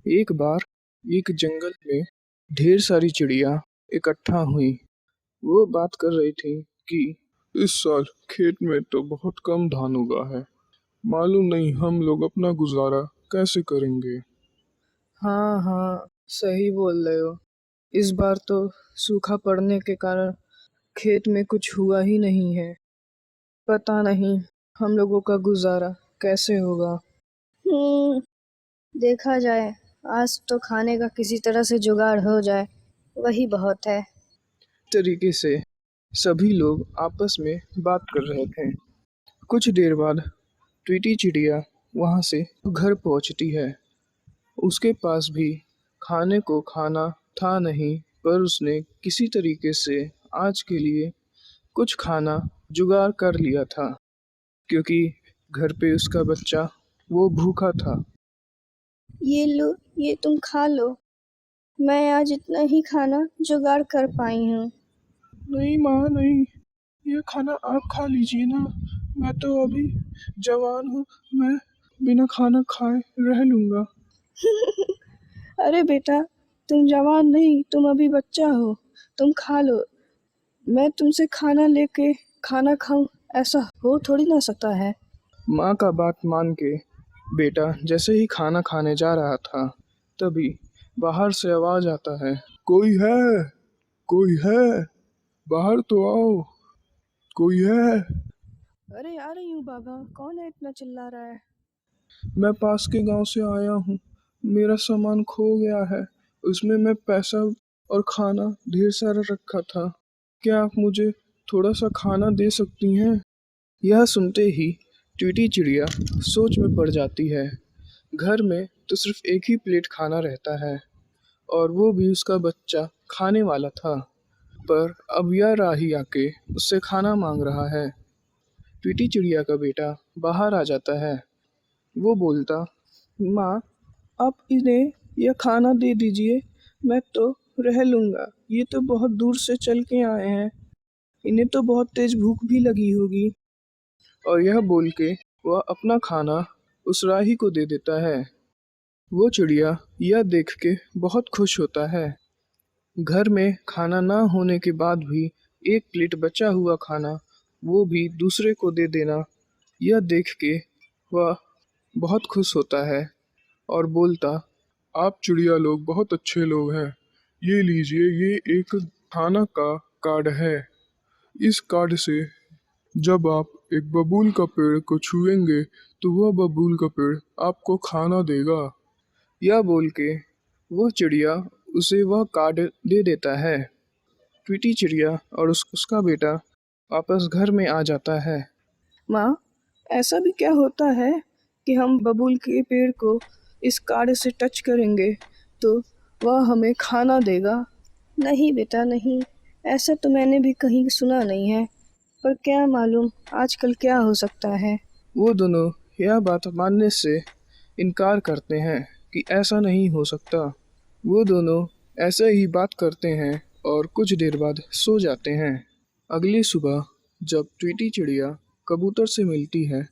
एक बार एक जंगल में ढेर सारी चिड़िया इकट्ठा हुई। वो बात कर रही थी कि इस साल खेत में तो बहुत कम धान उगा है। मालूम नहीं हम लोग अपना गुजारा कैसे करेंगे। हाँ हाँ, सही बोल रहे हो। इस बार तो सूखा पड़ने के कारण खेत में कुछ हुआ ही नहीं है। पता नहीं हम लोगों का गुजारा कैसे होगा। देखा जाए, आज तो खाने का किसी तरह से जुगाड़ हो जाए, वही बहुत है। तरीके से सभी लोग आपस में बात कर रहे थे। कुछ देर बाद ट्वीटी चिड़िया वहां से घर पहुंचती है। उसके पास भी खाने को खाना था नहीं, पर उसने किसी तरीके से आज के लिए कुछ खाना जुगाड़ कर लिया था, क्योंकि घर पे उसका बच्चा वो भूखा था। ये लो, ये तुम खा लो। मैं आज इतना ही खाना जुगाड़ कर पाई हूँ। नहीं माँ नहीं, ये खाना आप खा लीजिए ना। मैं तो अभी जवान हूँ, मैं बिना खाना खाए रह लूँगा। अरे बेटा, तुम जवान नहीं, तुम अभी बच्चा हो। तुम खा लो। मैं तुमसे खाना लेके खाना खाऊं, ऐसा हो थोड़ी ना सकता है। माँ का बात मान के बेटा जैसे ही खाना खाने जा रहा था, तभी बाहर से आवाज आता है, कोई है, कोई है, बाहर तो आओ, कोई है। अरे आ रही हूँ बाबा, कौन है इतना चिल्ला रहा है? मैं पास के गांव से आया हूँ, मेरा सामान खो गया है। उसमें मैं पैसा और खाना ढेर सारा रखा था। क्या आप मुझे थोड़ा सा खाना दे सकती हैं? यह सुनते ही ट्वीटी चिड़िया सोच में पड़ जाती है। घर में तो सिर्फ एक ही प्लेट खाना रहता है, और वो भी उसका बच्चा खाने वाला था। पर अब यह राही आके उससे खाना मांग रहा है। ट्वीटी चिड़िया का बेटा बाहर आ जाता है। वो बोलता, माँ, आप इन्हें यह खाना दे दीजिए, मैं तो रह लूँगा। ये तो बहुत दूर से चल के आए हैं, इन्हें तो बहुत तेज भूख भी लगी होगी। और यह बोल के वह अपना खाना उस राही को दे देता है। वो चिड़िया यह देख के बहुत खुश होता है। घर में खाना ना होने के बाद भी एक प्लेट बचा हुआ खाना वो भी दूसरे को दे देना, यह देख के वह बहुत खुश होता है और बोलता, आप चिड़िया लोग बहुत अच्छे लोग हैं। ये लीजिए, ये एक खाना का कार्ड है। इस कार्ड से जब आप एक बबूल का पेड़ को छुएंगे तो वह बबूल का पेड़ आपको खाना देगा। यह बोल के वह चिड़िया उसे वह कार्ड दे देता है। ट्वीटी चिड़िया और उसका बेटा वापस घर में आ जाता है। माँ, ऐसा भी क्या होता है कि हम बबूल के पेड़ को इस कार्ड से टच करेंगे तो वह हमें खाना देगा? नहीं बेटा नहीं, ऐसा तो मैंने भी कहीं सुना नहीं है। पर क्या मालूम आजकल क्या हो सकता है। वो दोनों यह बात मानने से इनकार करते हैं कि ऐसा नहीं हो सकता। वो दोनों ऐसे ही बात करते हैं और कुछ देर बाद सो जाते हैं। अगली सुबह जब ट्वीटी चिड़िया कबूतर से मिलती है,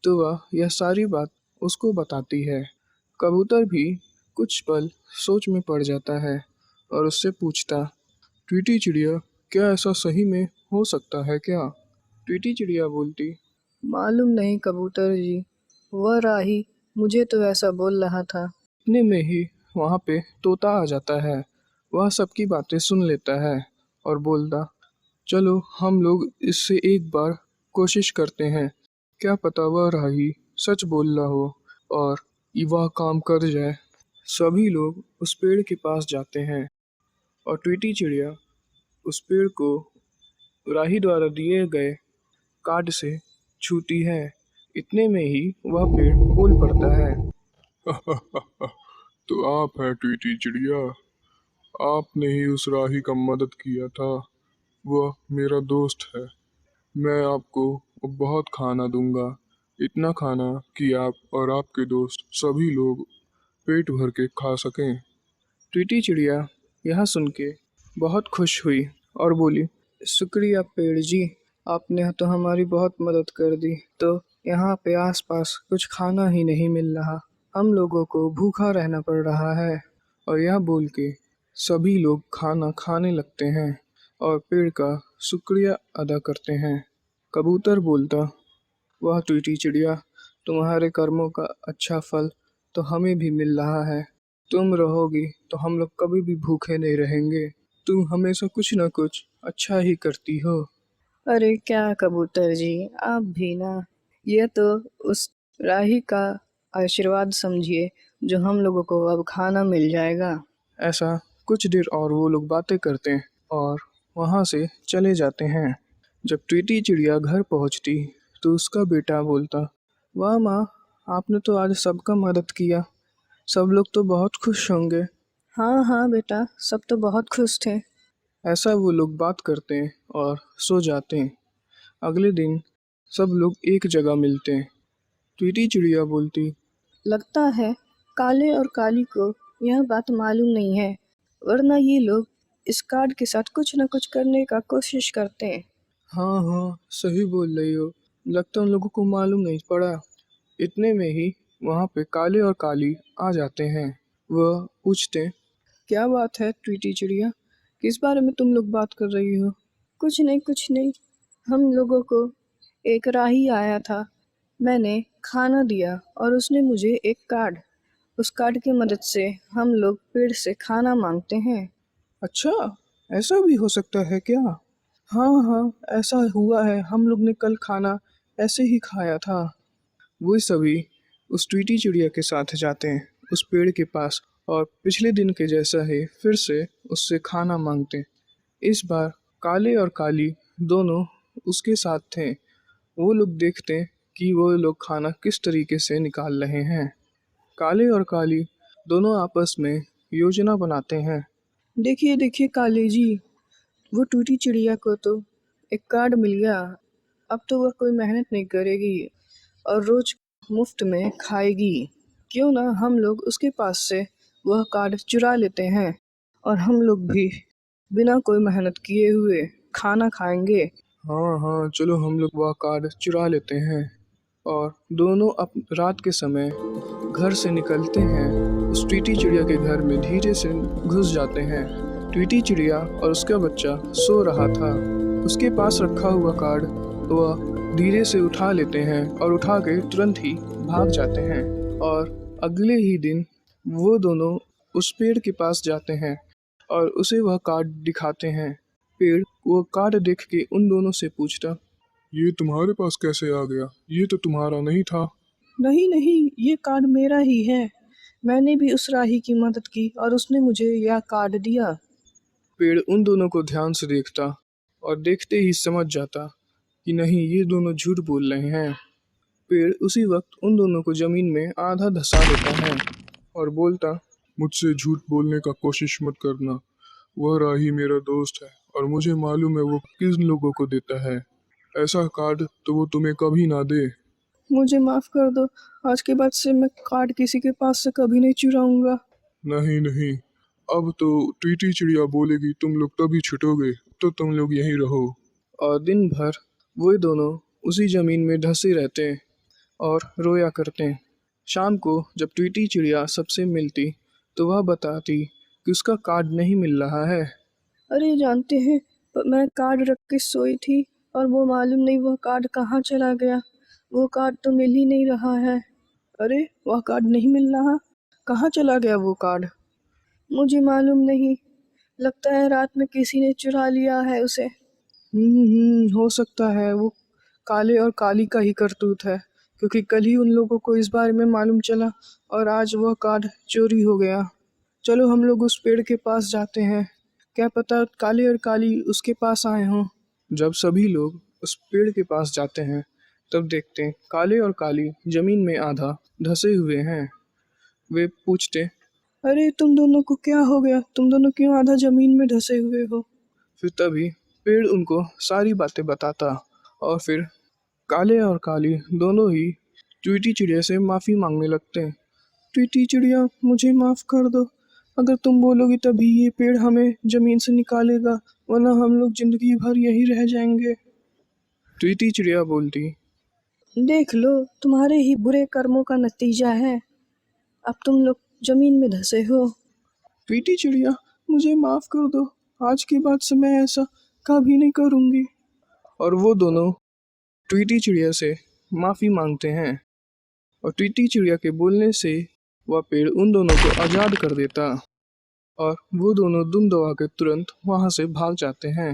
तो वह यह सारी बात उसको बताती है। कबूतर भी कुछ पल सोच में पड़ जाता है और उससे पूछता, ट्वीटी चिड़िया, क्या ऐसा सही में हो सकता है क्या? ट्वीटी चिड़िया बोलती, मालूम नहीं कबूतर जी, वह राही मुझे तो ऐसा बोल रहा था। इतने में ही वहाँ पे तोता आ जाता है। वह सबकी बातें सुन लेता है और बोलता, चलो हम लोग इससे एक बार कोशिश करते हैं। क्या पता वह राही सच बोल रहा हो और ये वह काम कर जाए। सभी लोग उस पेड़ के पास जाते हैं और ट्वीटी चिड़िया उस पेड़ को राही द्वारा दिए गए कार्ड से छूती है। इतने में ही वह पेड़ बोल पड़ता है। तो आप हैं ट्वीटी चिड़िया। आपने ही उस राही का मदद किया था। वह मेरा दोस्त है। मैं आपको बहुत खाना दूंगा, इतना खाना कि आप और आपके दोस्त सभी लोग पेट भर के खा सकें। ट्वीटी चिड़िया यह सुन के बहुत खुश हुई और बोली, शुक्रिया पेड़ जी, आपने तो हमारी बहुत मदद कर दी। तो यहाँ पे आसपास कुछ खाना ही नहीं मिल रहा, हम लोगों को भूखा रहना पड़ रहा है। और यह बोल के सभी लोग खाना खाने लगते हैं और पेड़ का शुक्रिया अदा करते हैं। कबूतर बोलता, वाह टूटी चिड़िया, तुम्हारे कर्मों का अच्छा फल तो हमें भी मिल रहा है। तुम रहोगी तो हम लोग कभी भी भूखे नहीं रहेंगे। तुम हमेशा कुछ न कुछ अच्छा ही करती हो। अरे क्या कबूतर जी, आप भी ना, ये तो उस राही का आशीर्वाद समझिए जो हम लोगों को अब खाना मिल जाएगा। ऐसा कुछ देर और वो लोग बातें करते हैं और वहाँ से चले जाते हैं। जब ट्वीटी चिड़िया घर पहुँचती तो उसका बेटा बोलता, वाह माँ, आपने तो आज सबका मदद किया, सब लोग तो बहुत खुश होंगे। हाँ हाँ बेटा, सब तो बहुत खुश थे। ऐसा वो लोग बात करते हैं और सो जाते हैं। अगले दिन सब लोग एक जगह मिलते हैं। ट्वीटी चिड़िया बोलती, लगता है काले और काली को यह बात मालूम नहीं है, वरना ये लोग इस कार्ड के साथ कुछ न कुछ करने का कोशिश करते हैं। हाँ हाँ सही बोल रही हो, लगता उन लोगों को मालूम नहीं पड़ा। इतने में ही वहाँ पे काले और काली आ जाते हैं। वह पूछते, क्या बात है ट्वीटी चिड़िया, किस बारे में तुम लोग बात कर रही हो? कुछ नहीं कुछ नहीं, हम लोगों को एक राही आया था, मैंने खाना दिया और उसने मुझे एक कार्ड, उस कार्ड की मदद से हम लोग पेड़ से खाना मांगते हैं। अच्छा, ऐसा भी हो सकता है क्या? हाँ हाँ, ऐसा हुआ है, हम लोग ने कल खाना ऐसे ही खाया था। वो सभी उस ट्वीटी चिड़िया के साथ जाते हैं उस पेड़ के पास और पिछले दिन के जैसा ही फिर से उससे खाना मांगते हैं। इस बार काले और काली दोनों उसके साथ थे। वो लोग देखते हैं कि वो लोग खाना किस तरीके से निकाल रहे हैं। काले और काली दोनों आपस में योजना बनाते हैं। देखिए देखिए काली जी, वो टूटी चिड़िया को तो एक कार्ड मिल गया, अब तो वह कोई मेहनत नहीं करेगी और रोज मुफ्त में खाएगी। क्यों ना हम लोग उसके पास से वह कार्ड चुरा लेते हैं और हम लोग भी बिना कोई मेहनत किए हुए खाना खाएंगे। हाँ हाँ, चलो हम लोग वह कार्ड चुरा लेते हैं। और दोनों अब रात के समय घर से निकलते हैं। उस ट्वीटी चिड़िया के घर में धीरे से घुस जाते हैं। ट्वीटी चिड़िया और उसका बच्चा सो रहा था। उसके पास रखा हुआ कार्ड वह धीरे से उठा लेते हैं और उठा के तुरंत ही भाग जाते हैं। और अगले ही दिन वो दोनों उस पेड़ के पास जाते हैं और उसे वह कार्ड दिखाते हैं। पेड़ वो कार्ड देख के उन दोनों से पूछता, ये तुम्हारे पास कैसे आ गया? ये तो तुम्हारा नहीं था। नहीं नहीं, ये कार्ड मेरा ही है, मैंने भी उस राही की मदद की और उसने मुझे यह कार्ड दिया। पेड़ उन दोनों को ध्यान से देखता और देखते ही समझ जाता कि नहीं, ये दोनों झूठ बोल रहे हैं। पेड़ उसी वक्त उन दोनों को जमीन में आधा धंसा देता है और बोलता, मुझसे झूठ बोलने का कोशिश मत करना। वह राही मेरा दोस्त है और मुझे मालूम है वो किन लोगों को देता है। ऐसा कार्ड तो वो तुम्हें कभी ना दे। मुझे माफ कर दो, आज के बाद से मैं कार्ड किसी के पास से कभी नहीं चुराऊंगा। नहीं नहीं, अब तो टीटी चिड़िया बोलेगी तुम लोग तभी छुटोगे, तो तुम लोग यहीं रहो। और दिन भर वो दोनों उसी जमीन में धंसे रहते हैं और रोया करते हैं। शाम को जब ट्वीटी चिड़िया सबसे मिलती तो वह बताती कि उसका कार्ड नहीं मिल रहा है। अरे जानते हैं, मैं कार्ड रख के सोई थी और वो मालूम नहीं वह कार्ड कहाँ चला गया, वो कार्ड तो मिल ही नहीं रहा है। अरे वह कार्ड नहीं मिल रहा, कहाँ चला गया वो कार्ड? मुझे मालूम नहीं, लगता है रात में किसी ने चुरा लिया है उसे। हो सकता है वो काले और काली का ही करतूत है, क्योंकि कल ही उन लोगों को इस बारे में मालूम चला और आज वह कार्ड चोरी हो गया। चलो हम लोग उस पेड़ के पास जाते हैं, क्या पता काले और काली उसके पास आए हों। जब सभी लोग उस पेड़ के पास जाते हैं तब देखते हैं काले और काली जमीन में आधा धंसे हुए हैं। वे पूछते, अरे तुम दोनों को क्या हो गया, तुम दोनों क्यों आधा जमीन में धंसे हुए हो? फिर तभी पेड़ उनको सारी बातें बताता और फिर काले और काली दोनों ही ट्वीटी चिड़िया से माफ़ी मांगने लगते हैं। ट्वीटी चिड़िया, मुझे माफ़ कर दो, अगर तुम बोलोगी तभी ये पेड़ हमें ज़मीन से निकालेगा, वरना हम लोग ज़िंदगी भर यहीं रह जाएंगे। ट्वीटी चिड़िया बोलती। देख लो, तुम्हारे ही बुरे कर्मों का नतीजा है। अब तुम लोग जमीन में धंसे हो। ट्वीटी चिड़िया, मुझे माफ कर दो, आज के बाद से मैं ऐसा कभी नहीं करूंगी। और वो दोनों ट्वीटी चिड़िया से माफी मांगते हैं और ट्वीटी चिड़िया के बोलने से वह पेड़ उन दोनों को आज़ाद कर देता और वो दोनों दुम दबा के तुरंत वहां से भाग जाते हैं।